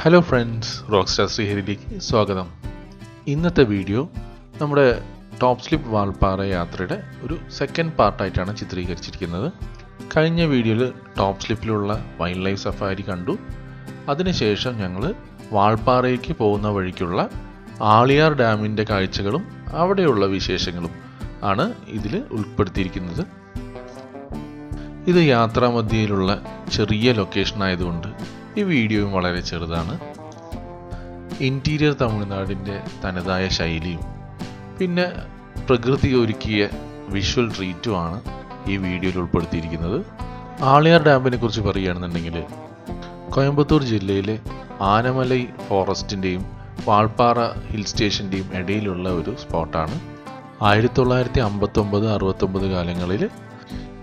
Hello friends, rockstar ശ്രീഹരിയിലേക്ക് സ്വാഗതം. ഇന്നത്തെ video നമ്മുടെ ടോപ്പ് സ്ലിപ്പ് വാൾപ്പാറ യാത്രയുടെ ഒരു സെക്കൻഡ് പാർട്ടായിട്ടാണ് ചിത്രീകരിച്ചിരിക്കുന്നത്. കഴിഞ്ഞ വീഡിയോയിൽ ടോപ്പ് സ്ലിപ്പിലുള്ള വൈൽഡ് ലൈഫ് സഫാരി കണ്ടു. അതിനുശേഷം ഞങ്ങൾ വാൾപ്പാറയ്ക്ക് പോകുന്ന വഴിക്കുള്ള ആളിയാർ ഡാമിൻ്റെ കാഴ്ചകളും അവിടെയുള്ള വിശേഷങ്ങളും ആണ് ഇതിൽ ഉൾപ്പെടുത്തിയിരിക്കുന്നത്. ഇത് യാത്രാമധ്യയിലുള്ള ചെറിയ ലൊക്കേഷൻ ആയതുകൊണ്ട് ഈ വീഡിയോയും വളരെ ചെറുതാണ്. ഇൻറ്റീരിയർ തമിഴ്നാടിൻ്റെ തനതായ ശൈലിയും പിന്നെ പ്രകൃതി ഒരുക്കിയ വിഷ്വൽ ട്രീറ്റുമാണ് ഈ വീഡിയോയിൽ ഉൾപ്പെടുത്തിയിരിക്കുന്നത്. ആളിയാർ ഡാമിനെ കുറിച്ച് പറയുകയാണെന്നുണ്ടെങ്കിൽ കോയമ്പത്തൂർ ജില്ലയിലെ ആനമലൈ ഫോറസ്റ്റിൻ്റെയും വാൾപ്പാറ ഹിൽ സ്റ്റേഷൻ്റെയും ഇടയിലുള്ള ഒരു സ്പോട്ടാണ്. 1959-69 കാലങ്ങളിൽ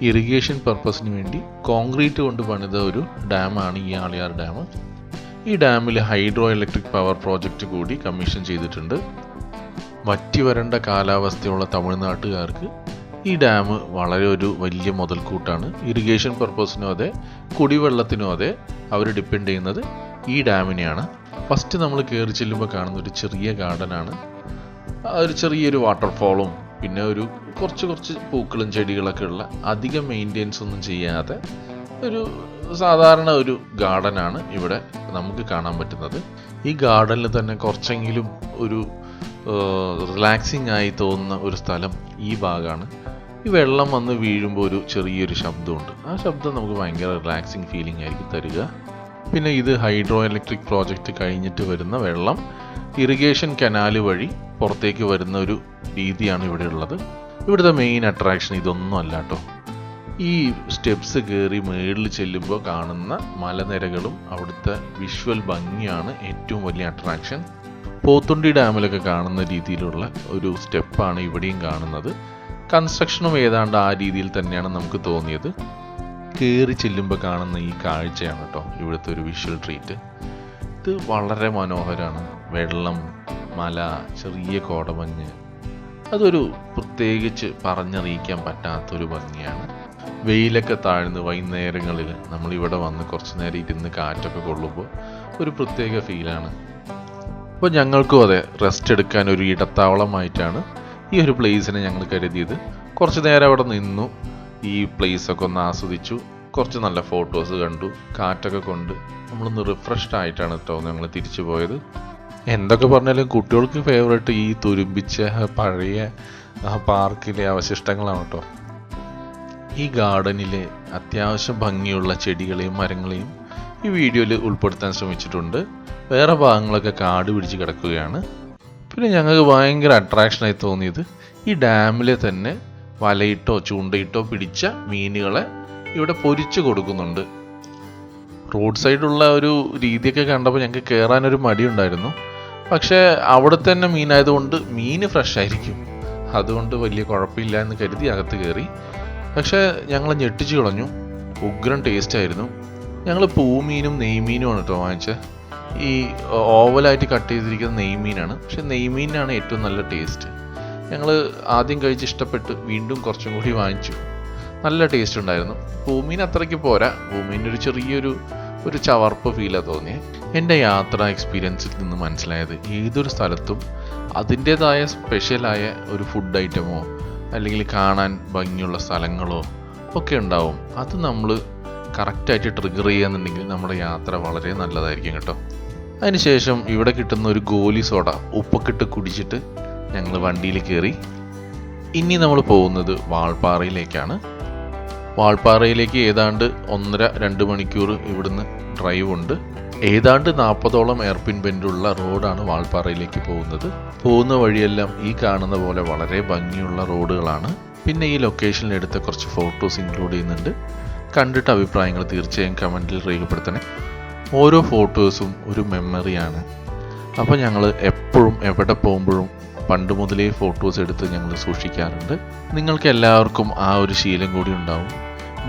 ഇറിഗേഷൻ പർപ്പസിന് വേണ്ടി കോൺക്രീറ്റ് കൊണ്ട് പണിത ഒരു ഡാമാണ് ഈ ആളിയാർ ഡാം. ഈ ഡാമിൽ ഹൈഡ്രോ ഇലക്ട്രിക് പവർ പ്രോജക്റ്റ് കൂടി കമ്മീഷൻ ചെയ്തിട്ടുണ്ട്. വറ്റി വരണ്ട കാലാവസ്ഥയുള്ള തമിഴ്നാട്ടുകാർക്ക് ഈ ഡാം വളരെ ഒരു വലിയ മുതൽക്കൂട്ടാണ്. ഇറിഗേഷൻ പർപ്പസിനും അതെ, കുടിവെള്ളത്തിനും അതെ അവർ ഡിപ്പെൻഡ് ചെയ്യുന്നത് ഈ ഡാമിനെയാണ്. ഫസ്റ്റ് നമ്മൾ കയറി ചെല്ലുമ്പോൾ കാണുന്ന ഒരു ചെറിയ ഗാർഡനാണ്. ഒരു ചെറിയൊരു വാട്ടർഫോളും പിന്നെ ഒരു കുറച്ച് പൂക്കളും ചെടികളൊക്കെ ഉള്ള അധികം മെയിൻ്റെനൻസ് ഒന്നും ചെയ്യാതെ ഒരു സാധാരണ ഒരു ഗാർഡനാണ് ഇവിടെ നമുക്ക് കാണാൻ പറ്റുന്നത്. ഈ ഗാർഡനിൽ തന്നെ കുറച്ചെങ്കിലും ഒരു റിലാക്സിങ് ആയി തോന്നുന്ന ഒരു സ്ഥലം ഈ ഭാഗമാണ്. ഈ വെള്ളം വന്ന് വീഴുമ്പോൾ ഒരു ചെറിയൊരു ശബ്ദമുണ്ട്. ആ ശബ്ദം നമുക്ക് ഭയങ്കര റിലാക്സിങ് ഫീലിംഗ് ആയിരിക്കും തരിക. പിന്നെ ഇത് ഹൈഡ്രോ ഇലക്ട്രിക് പ്രോജക്റ്റ് കഴിഞ്ഞിട്ട് വരുന്ന വെള്ളം ഇറിഗേഷൻ കനാല് വഴി പുറത്തേക്ക് വരുന്ന ഒരു രീതിയാണ് ഇവിടെ ഉള്ളത്. ഇവിടുത്തെ മെയിൻ അട്രാക്ഷൻ ഇതൊന്നും അല്ല കേട്ടോ. ഈ സ്റ്റെപ്സ് കയറി മുകളിൽ ചെല്ലുമ്പോൾ കാണുന്ന മലനിരകളും അവിടുത്തെ വിഷ്വൽ ഭംഗിയാണ് ഏറ്റവും വലിയ അട്രാക്ഷൻ. പോത്തുണ്ടി ഡാമിലൊക്കെ കാണുന്ന രീതിയിലുള്ള ഒരു സ്റ്റെപ്പാണ് ഇവിടെയും കാണുന്നത്. കൺസ്ട്രക്ഷനും ഏതാണ്ട് ആ രീതിയിൽ തന്നെയാണ് നമുക്ക് തോന്നിയത്. കയറി ചെല്ലുമ്പോൾ കാണുന്ന ഈ കാഴ്ചയാണ് കേട്ടോ ഇവിടുത്തെ ഒരു വിഷ്വൽ ട്രീറ്റ്. ഇത് വളരെ മനോഹരമാണ്. വെള്ളം, മല, ചെറിയ കോടമഞ്ഞ്, അതൊരു പ്രത്യേകിച്ച് പറഞ്ഞറിയിക്കാൻ പറ്റാത്തൊരു ഭംഗിയാണ്. വെയിലൊക്കെ താഴ്ന്ന് വൈകുന്നേരങ്ങളിൽ നമ്മളിവിടെ വന്ന് കുറച്ച് നേരം ഇരുന്ന് കാറ്റൊക്കെ കൊള്ളുമ്പോൾ ഒരു പ്രത്യേക ഫീലാണ്. അപ്പോൾ ഞങ്ങൾക്കും അതെ, റെസ്റ്റ് എടുക്കാൻ ഒരു ഇടത്താവളമായിട്ടാണ് ഈ ഒരു പ്ലേസിനെ ഞങ്ങൾ കരുതിയത്. കുറച്ച് നേരം അവിടെ നിന്നു, ഈ പ്ലേസൊക്കെ ഒന്ന് ആസ്വദിച്ചു, കുറച്ച് നല്ല ഫോട്ടോസ് കണ്ടു, കാറ്റൊക്കെ കൊണ്ട് നമ്മളൊന്ന് റിഫ്രഷ്ഡ് ആയിട്ടാണ് കേട്ടോ ഞങ്ങൾ തിരിച്ചു പോയത്. എന്തൊക്കെ പറഞ്ഞാലും കുട്ടികൾക്ക് ഫേവറേറ്റ് ഈ തുരുമ്പിച്ച പഴയ പാർക്കിലെ അവശിഷ്ടങ്ങളാണ് കേട്ടോ. ഈ ഗാർഡനിലെ അത്യാവശ്യം ഭംഗിയുള്ള ചെടികളെയും മരങ്ങളെയും ഈ വീഡിയോയിൽ ഉൾപ്പെടുത്താൻ ശ്രമിച്ചിട്ടുണ്ട്. വേറെ ഭാഗങ്ങളൊക്കെ കാട് പിടിച്ച് കിടക്കുകയാണ്. പിന്നെ ഞങ്ങൾക്ക് ഭയങ്കര അട്രാക്ഷനായി തോന്നിയത് ഈ ഡാമിലെ തന്നെ വലയിട്ടോ ചൂണ്ടയിട്ടോ പിടിച്ച മീനുകളെ ഇവിടെ പൊരിച്ചു കൊടുക്കുന്നുണ്ട്. റോഡ് സൈഡുള്ള ഒരു രീതിയൊക്കെ കണ്ടപ്പോൾ ഞങ്ങൾക്ക് കയറാനൊരു മടിയുണ്ടായിരുന്നു. പക്ഷേ അവിടെ തന്നെ മീനായതുകൊണ്ട് മീൻ ഫ്രഷ് ആയിരിക്കും, അതുകൊണ്ട് വലിയ കുഴപ്പമില്ല എന്ന് കരുതി അകത്ത് കയറി. പക്ഷേ ഞങ്ങൾ ഞെട്ടിച്ചു കളഞ്ഞു. ഉഗ്രൻ ടേസ്റ്റ് ആയിരുന്നു. ഞങ്ങൾ പൂമീനും നെയ്മീനുമാണ് കേട്ടോ വാങ്ങിച്ചത്. ഈ ഓവലായിട്ട് കട്ട് ചെയ്തിരിക്കുന്ന നെയ്മീനാണ്. പക്ഷെ നെയ്മീനാണ് ഏറ്റവും നല്ല ടേസ്റ്റ്. ഞങ്ങൾ ആദ്യം കഴിച്ച് ഇഷ്ടപ്പെട്ട് വീണ്ടും കുറച്ചും കൂടി വാങ്ങിച്ചു. നല്ല ടേസ്റ്റ് ഉണ്ടായിരുന്നു. പൂമീൻ അത്രയ്ക്ക് പോരാ. പൂമീനൊരു ചെറിയൊരു ചവർപ്പ് ഫീലാണ് തോന്നിയത്. എൻ്റെ യാത്രാ എക്സ്പീരിയൻസിൽ നിന്ന് മനസ്സിലായത് ഏതൊരു സ്ഥലത്തും അതിൻ്റേതായ സ്പെഷ്യലായ ഒരു ഫുഡ് ഐറ്റമോ അല്ലെങ്കിൽ കാണാൻ ഭംഗിയുള്ള സ്ഥലങ്ങളോ ഒക്കെ ഉണ്ടാവും. അത് നമ്മൾ കറക്റ്റായിട്ട് ട്രിഗർ ചെയ്യുകയെന്നുണ്ടെങ്കിൽ നമ്മുടെ യാത്ര വളരെ നല്ലതായിരിക്കും കേട്ടോ. അതിനുശേഷം ഇവിടെ കിട്ടുന്ന ഒരു ഗോലി സോഡ ഉപ്പൊക്കിട്ട് കുടിച്ചിട്ട് ഞങ്ങൾ വണ്ടിയിൽ കയറി. ഇനി നമ്മൾ പോകുന്നത് വാൾപ്പാറയിലേക്കാണ്. വാൾപ്പാറയിലേക്ക് ഏതാണ്ട് 1.5-2 മണിക്കൂർ ഇവിടുന്ന് ഡ്രൈവ് ഉണ്ട്. ഏതാണ്ട് 40ഓളം എയർപിൻ ബെൻഡുള്ള റോഡാണ് വാൾപ്പാറയിലേക്ക് പോകുന്നത്. പോകുന്ന വഴിയെല്ലാം ഈ കാണുന്ന പോലെ വളരെ ഭംഗിയുള്ള റോഡുകളാണ്. പിന്നെ ഈ ലൊക്കേഷനിൽ എടുത്ത കുറച്ച് ഫോട്ടോസ് ഇൻക്ലൂഡ് ചെയ്യുന്നുണ്ട്. കണ്ടിട്ട് അഭിപ്രായങ്ങൾ തീർച്ചയായും കമൻറ്റിൽ രേഖപ്പെടുത്തണേ. ഓരോ ഫോട്ടോസും ഒരു മെമ്മറിയാണ്. അപ്പോൾ ഞങ്ങൾ എപ്പോഴും എവിടെ പോകുമ്പോഴും പണ്ട് മുതലേ ഫോട്ടോസ് എടുത്ത് ഞങ്ങൾ സൂക്ഷിക്കാറുണ്ട്. നിങ്ങൾക്ക് എല്ലാവർക്കും ആ ഒരു ശീലം കൂടി ഉണ്ടാവും.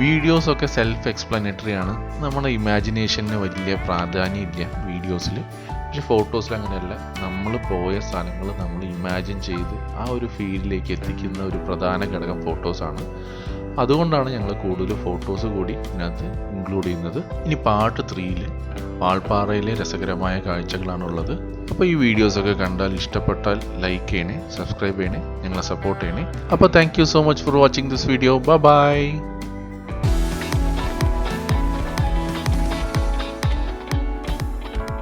വീഡിയോസൊക്കെ സെൽഫ് എക്സ്പ്ലനേറ്ററി ആണ്. നമ്മുടെ ഇമാജിനേഷന് വലിയ പ്രാധാന്യമില്ല വീഡിയോസിൽ. പക്ഷെ ഫോട്ടോസിൽ അങ്ങനെയല്ല. നമ്മൾ പോയ സ്ഥലങ്ങൾ നമ്മൾ ഇമാജിൻ ചെയ്ത് ആ ഒരു ഫീലിലേക്ക് എത്തിക്കുന്ന ഒരു പ്രധാന ഘടകം ഫോട്ടോസാണ്. അതുകൊണ്ടാണ് ഞങ്ങൾ കൂടുതൽ ഫോട്ടോസ് കൂടി ഇതിനകത്ത് ഇൻക്ലൂഡ് ചെയ്യുന്നത്. ഇനി പാർട്ട് 3-ൽ വാൾപ്പാറയിലെ രസകരമായ കാഴ്ചകളാണുള്ളത്. അപ്പോൾ ഈ വീഡിയോസൊക്കെ കണ്ടാൽ ഇഷ്ടപ്പെട്ടാൽ ലൈക്ക് ചെയ്യണേ, സബ്സ്ക്രൈബ് ചെയ്യണേ, ഞങ്ങളെ സപ്പോർട്ട് ചെയ്യണേ. അപ്പോൾ thank you so much for watching this video. By.